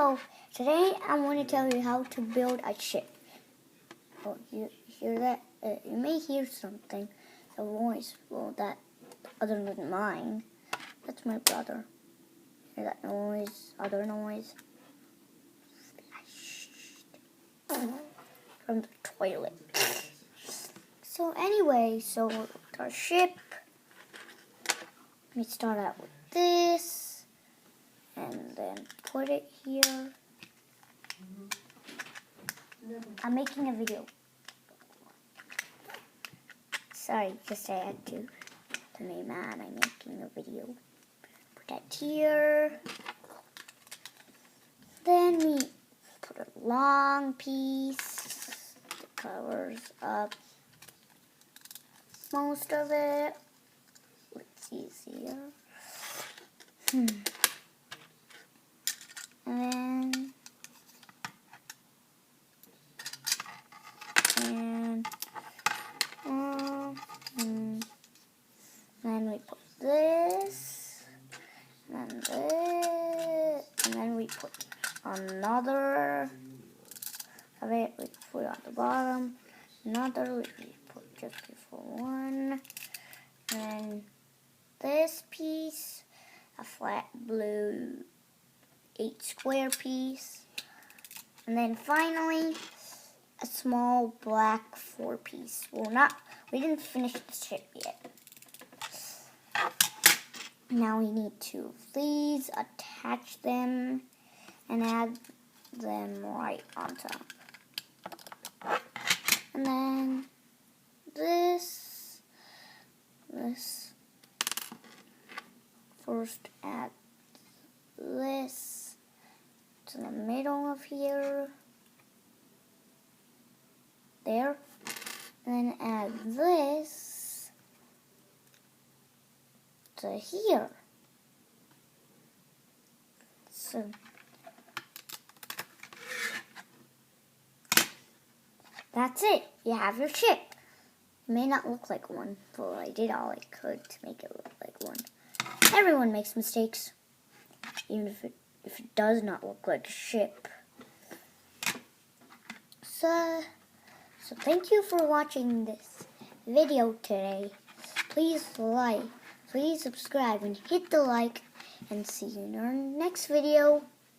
So today I'm going to tell you how to build a ship. Oh, you hear that? You may hear something, a voice. Well, that other than mine. That's my brother. Hear that noise? Other noise? From the toilet. So anyway, our ship. Let me start out with this, and then put it here. I'm making a video. Sorry, just I had to. Don't be mad, I'm making a video. Put that here. Then we put a long piece that covers up most of it. It's easier. And then we put this, and this, and then we put another of it. We put on the bottom, another we put just before one, and then this piece, a flat blue 8 square piece, and then finally a small black 4 piece. We didn't finish the ship yet. Now we need to please attach them and add them right on top. And then this first add this to the middle of here, there, and then add this to here. So that's it. You have your ship. It may not look like one, but I did all I could to make it look like one. Everyone makes mistakes, even if it does not look like a ship. So thank you for watching this video today. Please like, please subscribe, and hit the like, and see you in our next video.